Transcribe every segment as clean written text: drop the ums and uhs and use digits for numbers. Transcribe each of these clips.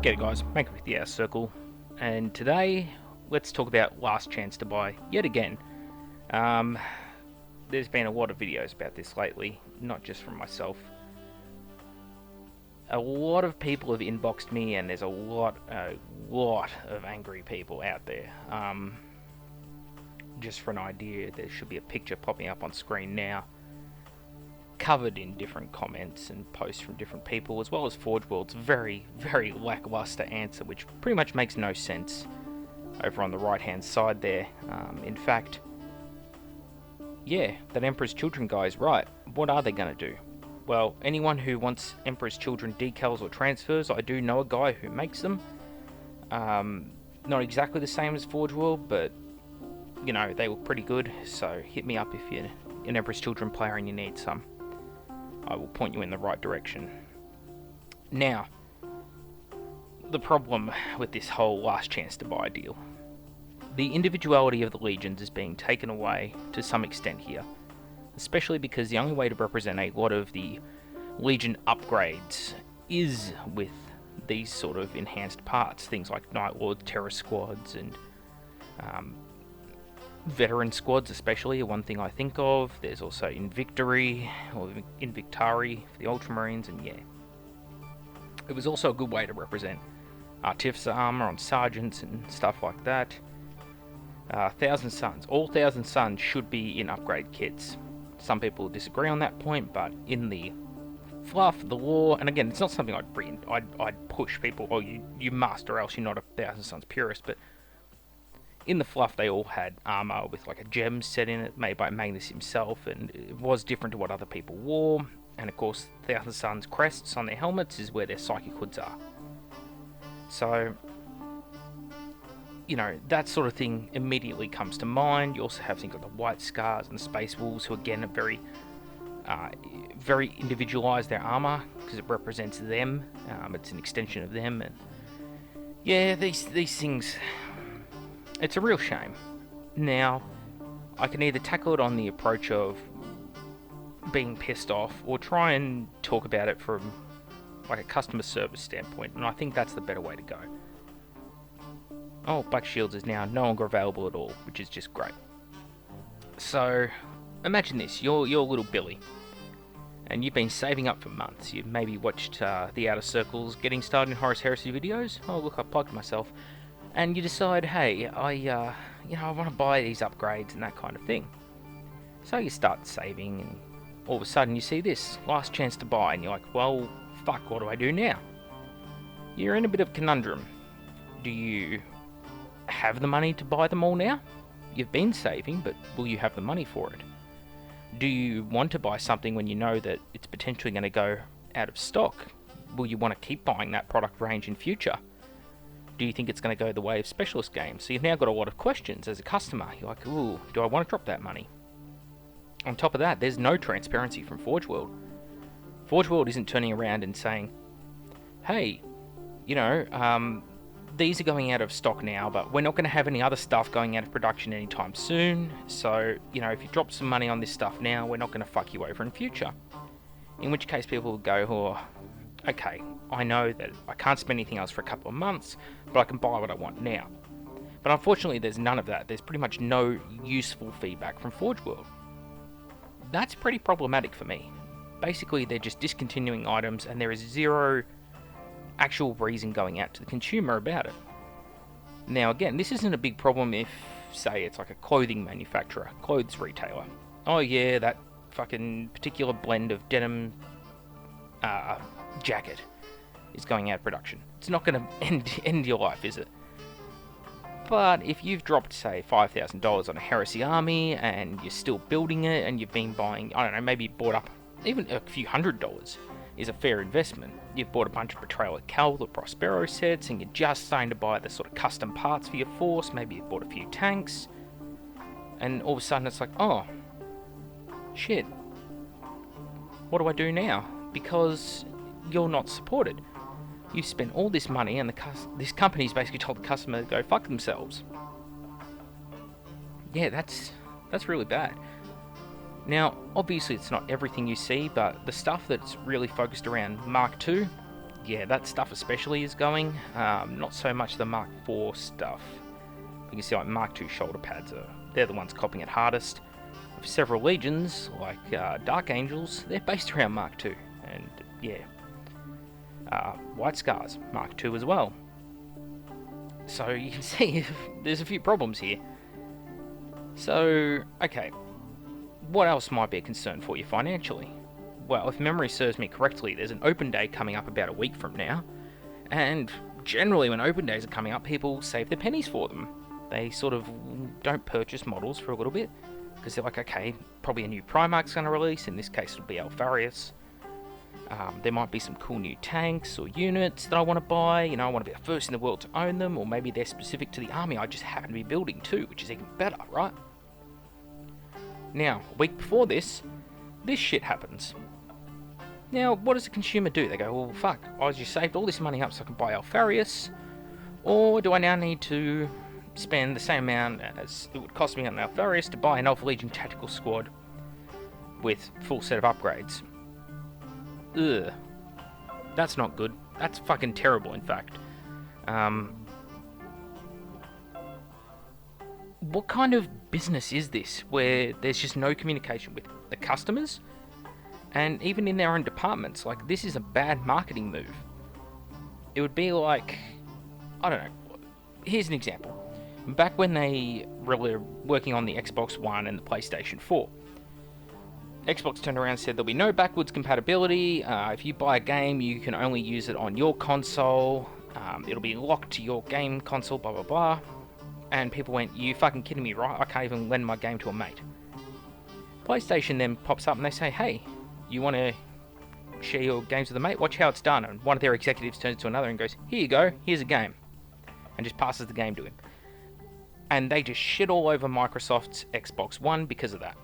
G'day guys, Maker with the Outer Circle, and today let's talk about Last Chance to Buy yet again. There's been a lot of videos about this lately, not just from myself. A lot of people have inboxed me, and there's a lot of angry people out there. Just for an idea, there should be a picture popping up on screen now, covered in different comments and posts from different people, as well as Forge World's very, very lackluster answer, which pretty much makes no sense over on the right hand side there. In fact, yeah, that Emperor's Children guy is right. What are they going to do? Well, anyone who wants Emperor's Children decals or transfers, I do know a guy who makes them. Not exactly the same as Forge World, but you know, they look pretty good, so hit me up if you're an Emperor's Children player and you need some. I will point you in the right direction. Now, the problem with this whole Last Chance to Buy deal. The individuality of the legions is being taken away to some extent here, especially because the only way to represent a lot of the legion upgrades is with these sort of enhanced parts, things like Night Lords, Terror Squads, and veteran squads especially are one thing I think of. There's also Invictory, or Invictari for the Ultramarines, and yeah. It was also a good way to represent Artificer armor on Sergeants and stuff like that. Thousand Suns. All Thousand Suns should be in upgrade kits. Some people disagree on that point, but in the fluff, the lore, and again, it's not something I'd bring. I'd push people, oh, you must, or else you're not a Thousand Suns purist, but in the fluff, they all had armor with like a gem set in it, made by Magnus himself, and it was different to what other people wore. And of course, Thousand Suns crests on their helmets is where their psychic hoods are. So, you know, that sort of thing immediately comes to mind. You also have things like the White Scars and the Space Wolves, who again are very individualized, their armor, because it represents them. It's an extension of them, and yeah, these things. It's a real shame. Now, I can either tackle it on the approach of being pissed off, or try and talk about it from like a customer service standpoint, and I think that's the better way to go. Oh, Black Shields is now no longer available at all, which is just great. So, imagine this, you're little Billy, and you've been saving up for months. You've maybe watched the Outer Circle's Getting Started in Horus Heresy videos. Oh look, I plugged myself. And you decide, hey, I want to buy these upgrades and that kind of thing. So you start saving, and all of a sudden you see this, Last Chance to Buy, and you're like, well, fuck, what do I do now? You're in a bit of a conundrum. Do you have the money to buy them all now? You've been saving, but will you have the money for it? Do you want to buy something when you know that it's potentially going to go out of stock? Will you want to keep buying that product range in future? Do you think it's going to go the way of specialist games? So you've now got a lot of questions as a customer. You're like, ooh, do I want to drop that money? On top of that, there's no transparency from Forge World. Forge World isn't turning around and saying, hey, these are going out of stock now, but we're not going to have any other stuff going out of production anytime soon. So, if you drop some money on this stuff now, we're not going to fuck you over in future. In which case people will go, oh, okay, I know that I can't spend anything else for a couple of months, but I can buy what I want now. But unfortunately, there's none of that. There's pretty much no useful feedback from Forge World. That's pretty problematic for me. Basically, they're just discontinuing items, and there is zero actual reason going out to the consumer about it. Now, again, this isn't a big problem if, say, it's like a clothing manufacturer, clothes retailer. Oh yeah, that fucking particular blend of denim jacket is going out of production. It's not going to end your life, is it? But if you've dropped, say, $5,000 on a Heresy army, and you're still building it, and you've been buying, I don't know, maybe you bought up even a few $100s, is a fair investment. You've bought a bunch of Betrayal at Cal, the Prospero sets, and you're just starting to buy the sort of custom parts for your force. Maybe you've bought a few tanks, and all of a sudden it's like, oh, shit, what do I do now? Because you're not supported. You've spent all this money, and this company's basically told the customer to go fuck themselves. Yeah, that's really bad. Now, obviously it's not everything you see, but the stuff that's really focused around Mark II, yeah, that stuff especially is going. Not so much the Mark IV stuff. You can see like Mark II shoulder pads they're the ones copying it hardest. With several legions, like Dark Angels, they're based around Mark II. And yeah, White Scars, Mark II as well. So you can see there's a few problems here. So, okay, what else might be a concern for you financially? Well, if memory serves me correctly, there's an open day coming up about a week from now, and generally when open days are coming up, people save their pennies for them. They sort of don't purchase models for a little bit, because they're like, okay, probably a new Primarch's going to release, in this case it'll be Alfarius. There might be some cool new tanks or units that I want to buy, you know, I want to be the first in the world to own them, or maybe they're specific to the army I just happen to be building too, which is even better, right? Now, a week before this shit happens. Now, what does the consumer do? They go, well, fuck, I just saved all this money up so I can buy Alfarius, or do I now need to spend the same amount as it would cost me on Alfarius to buy an Alpha Legion Tactical Squad with full set of upgrades? Ugh. That's not good. That's fucking terrible, in fact. What kind of business is this where there's just no communication with the customers and even in their own departments? Like, this is a bad marketing move. It would be like, I don't know, here's an example. Back when they were working on the Xbox One and the PlayStation 4, Xbox turned around and said there'll be no backwards compatibility. If you buy a game, you can only use it on your console. It'll be locked to your game console, blah, blah, blah. And people went, you fucking kidding me, right? I can't even lend my game to a mate. PlayStation then pops up and they say, hey, you want to share your games with a mate? Watch how it's done. And one of their executives turns to another and goes, here you go, here's a game. And just passes the game to him. And they just shit all over Microsoft's Xbox One because of that.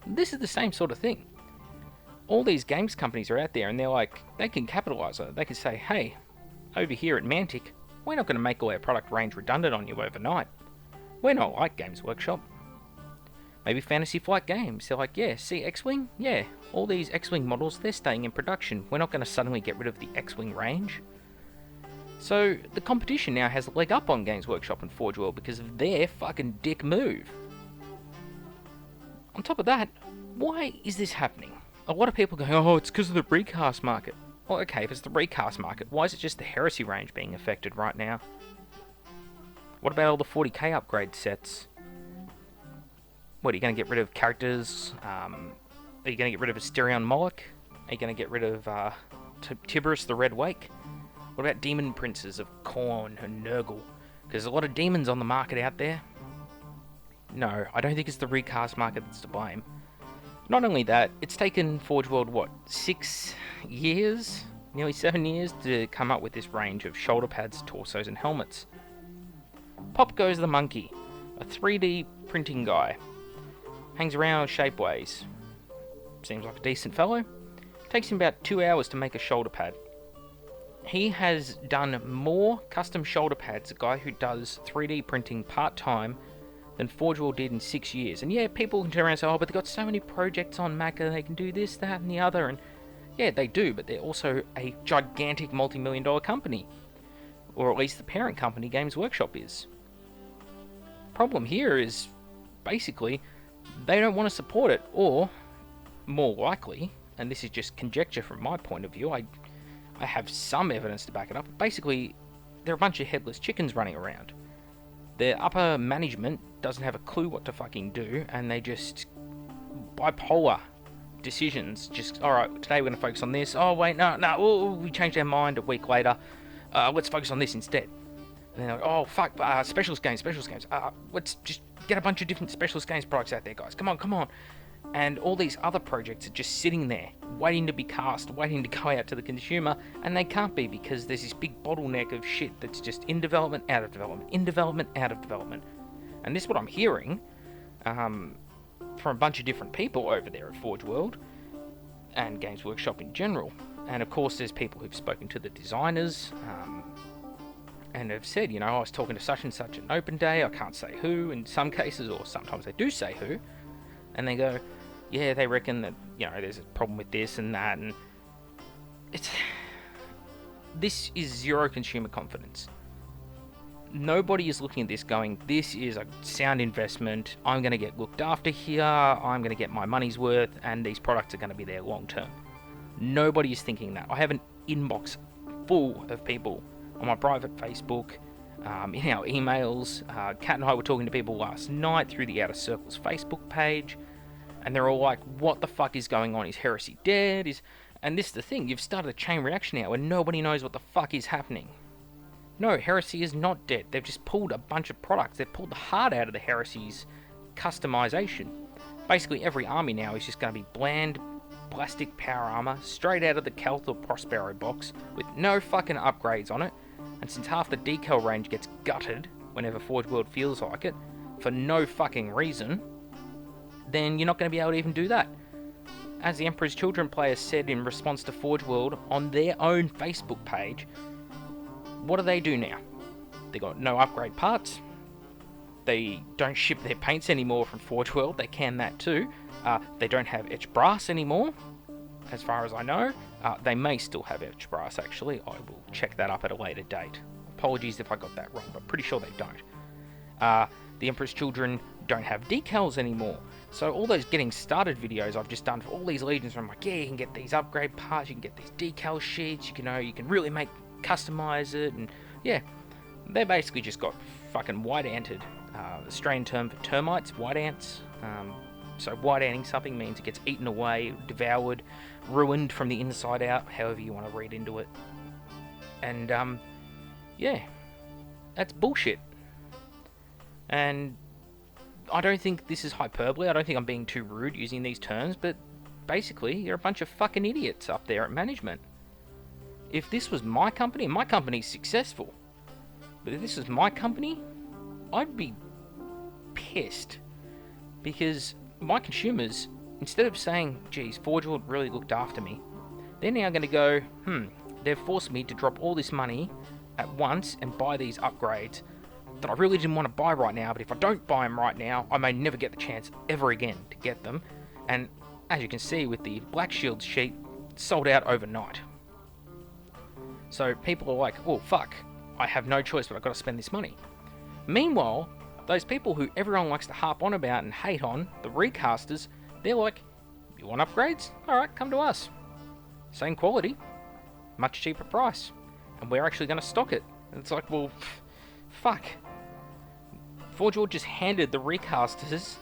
This is the same sort of thing. All these games companies are out there and they're like, they can capitalize on it. They can say, hey, over here at Mantic, we're not going to make all our product range redundant on you overnight. We're not like Games Workshop. Maybe Fantasy Flight Games. They're like, yeah, see X-Wing? Yeah, all these X-Wing models, they're staying in production. We're not going to suddenly get rid of the X-Wing range. So the competition now has a leg up on Games Workshop and Forge World because of their fucking dick move. On top of that, why is this happening? A lot of people go, oh, it's because of the recast market. Well, okay, if it's the recast market, why is it just the Heresy range being affected right now? What about all the 40k upgrade sets? What, are you going to get rid of characters? Are you going to get rid of Asterion Moloch? Are you going to get rid of Tiberius the Red Wake? What about Demon Princes of Khorne and Nurgle? Because there's a lot of demons on the market out there. No, I don't think it's the recast market that's to blame. Not only that, it's taken Forge World, what, 6 years? Nearly 7 years to come up with this range of shoulder pads, torsos, and helmets. Pop goes the monkey, a 3D printing guy. Hangs around Shapeways. Seems like a decent fellow. Takes him about 2 hours to make a shoulder pad. He has done more custom shoulder pads, a guy who does 3D printing part-time, than Forge World did in 6 years. And yeah, people can turn around and say, oh, but they've got so many projects on Mac, they can do this, that, and the other. And yeah, they do, but they're also a gigantic multi-million-dollar company. Or at least the parent company, Games Workshop, is. Problem here is, basically, they don't want to support it, or, more likely, and this is just conjecture from my point of view, I have some evidence to back it up, but basically, they're a bunch of headless chickens running around. Their upper management doesn't have a clue what to fucking do, and they just bipolar decisions. Just, alright, today we're going to focus on this. Oh, wait, no, we changed our mind a week later. Let's focus on this instead. And they're like, oh, fuck, specialist games. Let's just get a bunch of different specialist games products out there, guys. Come on. And all these other projects are just sitting there, waiting to be cast, waiting to go out to the consumer, and they can't be because there's this big bottleneck of shit that's just in development, out of development, in development, out of development. And this is what I'm hearing from a bunch of different people over there at Forge World and Games Workshop in general. And of course, there's people who've spoken to the designers and have said, you know, I was talking to such and such at an open day, I can't say who in some cases, or sometimes they do say who, and they go, yeah, they reckon that, you know, there's a problem with this and that, and this is zero consumer confidence. Nobody is looking at this going, this is a sound investment, I'm going to get looked after here, I'm going to get my money's worth, and these products are going to be there long term. Nobody is thinking that. I have an inbox full of people on my private Facebook, in our emails. Kat and I were talking to people last night through the Outer Circles Facebook page, and they're all like, what the fuck is going on? Is Heresy dead? And this is the thing, you've started a chain reaction now where nobody knows what the fuck is happening. No, Heresy is not dead. They've just pulled a bunch of products. They've pulled the heart out of the Heresy's customization. Basically, every army now is just going to be bland plastic power armor straight out of the Kelth or Prospero box with no fucking upgrades on it. And since half the decal range gets gutted whenever Forge World feels like it, for no fucking reason, then you're not going to be able to even do that. As the Emperor's Children players said in response to Forge World on their own Facebook page, what do they do now? They got no upgrade parts. They don't ship their paints anymore from Forge World. They can that too. They don't have etched brass anymore, as far as I know. They may still have etched brass, actually. I will check that up at a later date. Apologies if I got that wrong, but pretty sure they don't. The Emperor's Children don't have decals anymore. So all those getting started videos I've just done for all these legions, where I'm like, yeah, you can get these upgrade parts, you can get these decal sheets, you can really customize it, and yeah, they basically just got fucking white-anted. Australian term for termites, white ants. So white-anting something means it gets eaten away, devoured, ruined from the inside out, however you want to read into it. And yeah, that's bullshit. And I don't think this is hyperbole, I don't think I'm being too rude using these terms, but basically, you're a bunch of fucking idiots up there at management. If this was my company's successful, but if this was my company, I'd be pissed. Because my consumers, instead of saying, geez, Forge World really looked after me, they're now going to go, they've forced me to drop all this money at once and buy these upgrades that I really didn't want to buy right now, but if I don't buy them right now, I may never get the chance ever again to get them. And as you can see with the Black Shield sheet, it's sold out overnight. So people are like, oh fuck, I have no choice, but I've got to spend this money. Meanwhile, those people who everyone likes to harp on about and hate on, the recasters, they're like, you want upgrades? Alright, come to us. Same quality, much cheaper price, and we're actually going to stock it. And it's like, well, fuck. Forge World just handed the recasters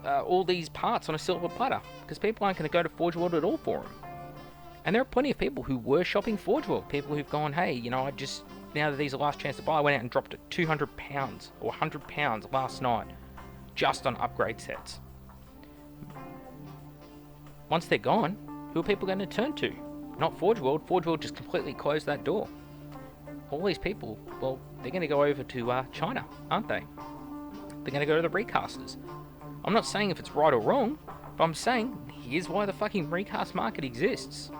all these parts on a silver platter, because people aren't going to go to Forge World at all for them. And there are plenty of people who were shopping Forge World, people who've gone, hey, now that these are last chance to buy, I went out and dropped £200 or £100 last night just on upgrade sets. Once they're gone, who are people going to turn to? Not Forge World. Forge World just completely closed that door. All these people, well, they're going to go over to China, aren't they? They're going to go to the recasters. I'm not saying if it's right or wrong, but I'm saying here's why the fucking recast market exists.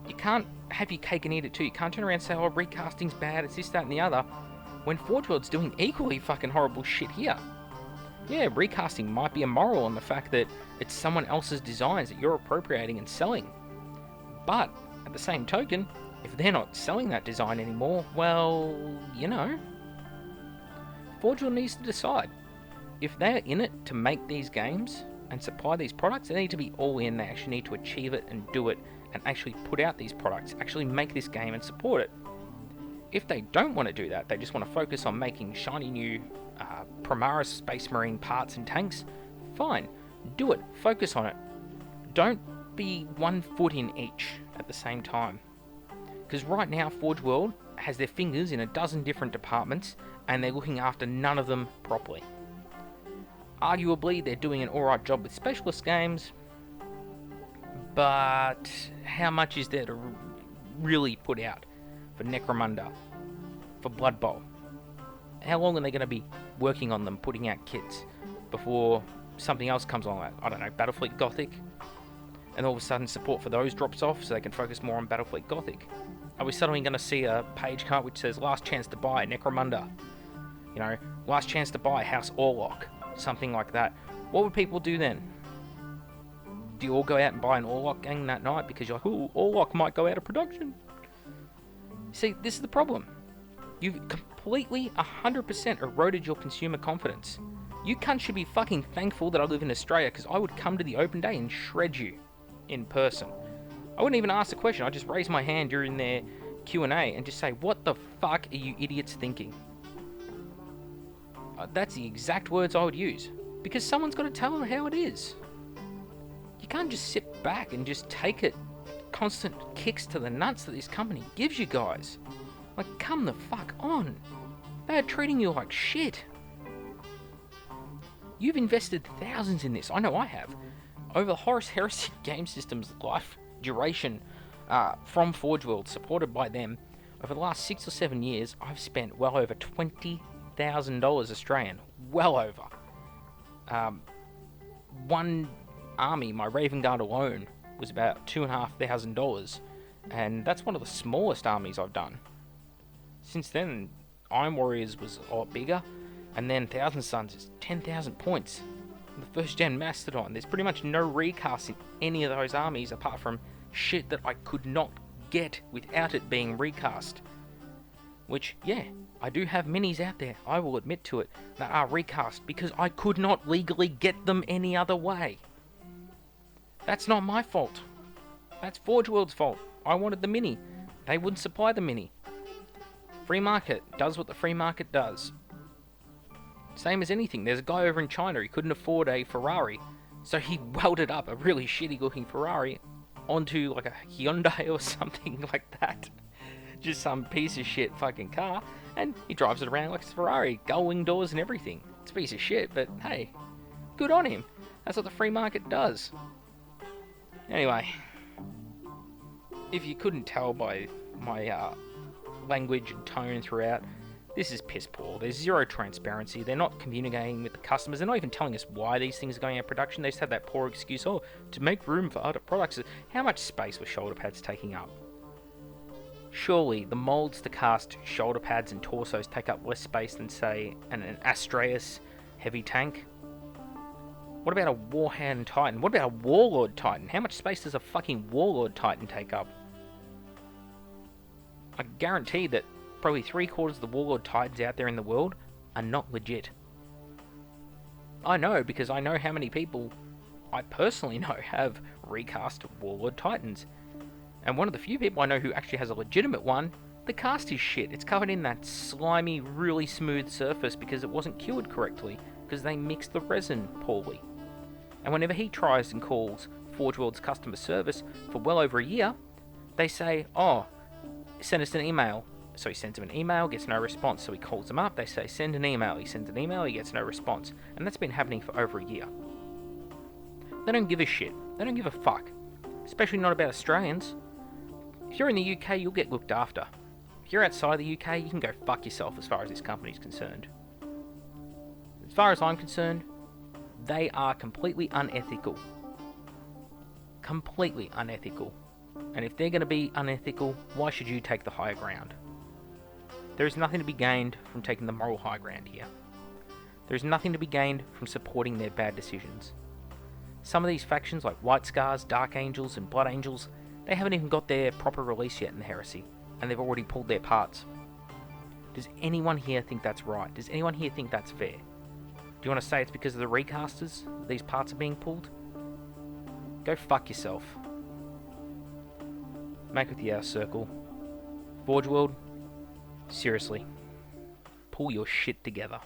You can't have your cake and eat it too. You can't turn around and say, oh, recasting's bad, it's this, that, and the other, when Forge World's doing equally fucking horrible shit here. Yeah, recasting might be immoral on the fact that it's someone else's designs that you're appropriating and selling. But, at the same token, if they're not selling that design anymore, well, Forge World needs to decide. If they're in it to make these games and supply these products, they need to be all in. They actually need to achieve it and do it and actually put out these products, actually make this game and support it. If they don't want to do that, they just want to focus on making shiny new Primaris Space Marine parts and tanks, fine, do it, focus on it. Don't be 1 foot in each at the same time. Because right now, Forge World has their fingers in a dozen different departments and they're looking after none of them properly. Arguably, they're doing an alright job with specialist games, but how much is there to really put out for Necromunda, for Blood Bowl? How long are they going to be working on them, putting out kits, before something else comes along? I don't know, Battlefleet Gothic? And all of a sudden support for those drops off so they can focus more on Battlefleet Gothic. Are we suddenly going to see a page card which says last chance to buy Necromunda? Last chance to buy House Orlok, something like that. What would people do then? Do you all go out and buy an Orlok gang that night because you're like, ooh, Orlok might go out of production? See, this is the problem. You've completely 100% eroded your consumer confidence. You cunts should be fucking thankful that I live in Australia, because I would come to the open day and shred you in person. I wouldn't even ask a question. I'd just raise my hand during their Q&A and just say, what the fuck are you idiots thinking? That's the exact words I would use. Because someone's got to tell them how it is. You can't just sit back and just take it. Constant kicks to the nuts that this company gives you guys. Like, come the fuck on. They are treating you like shit. You've invested thousands in this. I know I have. Over the Horus Heresy game system's life duration from Forge World, supported by them, over the last 6 or 7 years, I've spent well over $20,000 Australian. Well over. One army, my Raven Guard alone, was about $2,500, and that's one of the smallest armies I've done. Since then, Iron Warriors was a lot bigger, and then Thousand Sons is 10,000 points. The first gen Mastodon, there's pretty much no recast in any of those armies apart from shit that I could not get without it being recast. Which, yeah, I do have minis out there, I will admit to it, that are recast because I could not legally get them any other way. That's not my fault. That's Forge World's fault. I wanted the mini. They wouldn't supply the mini. Free market does what the free market does. Same as anything. There's a guy over in China, he couldn't afford a Ferrari, so he welded up a really shitty looking Ferrari onto like a Hyundai or something like that. Just some piece of shit fucking car, and he drives it around like it's a Ferrari, gull-wing doors and everything. It's a piece of shit, but hey, good on him. That's what the free market does. Anyway, if you couldn't tell by my language and tone throughout, this is piss poor. There's zero transparency. They're not communicating with the customers. They're not even telling us why these things are going out of production. They just have that poor excuse, oh, to make room for other products. How much space were shoulder pads taking up? Surely the molds to cast shoulder pads and torsos take up less space than, say, an Astraeus heavy tank. What about a Warhound Titan? What about a Warlord Titan? How much space does a fucking Warlord Titan take up? I guarantee that probably 3/4 of the Warlord Titans out there in the world are not legit. I know, because I know how many people I personally know have recast Warlord Titans. And one of the few people I know who actually has a legitimate one, the cast is shit. It's covered in that slimy, really smooth surface because it wasn't cured correctly, because they mixed the resin poorly. And whenever he tries and calls Forge World's customer service for well over a year, they say, oh, send us an email. So he sends them an email, gets no response. So he calls them up, they say, send an email. He sends an email, he gets no response. And that's been happening for over a year. They don't give a shit. They don't give a fuck. Especially not about Australians. If you're in the UK, you'll get looked after. If you're outside the UK, you can go fuck yourself as far as this company's concerned. As far as I'm concerned, they are completely unethical. Completely unethical. And if they're going to be unethical, why should you take the higher ground? There is nothing to be gained from taking the moral high ground here. There is nothing to be gained from supporting their bad decisions. Some of these factions like White Scars, Dark Angels and Blood Angels, they haven't even got their proper release yet in the Heresy, and they've already pulled their parts. Does anyone here think that's right? Does anyone here think that's fair? Do you want to say it's because of the recasters that these parts are being pulled? Go fuck yourself. Make with the Outer Circle. Forge World, seriously, pull your shit together.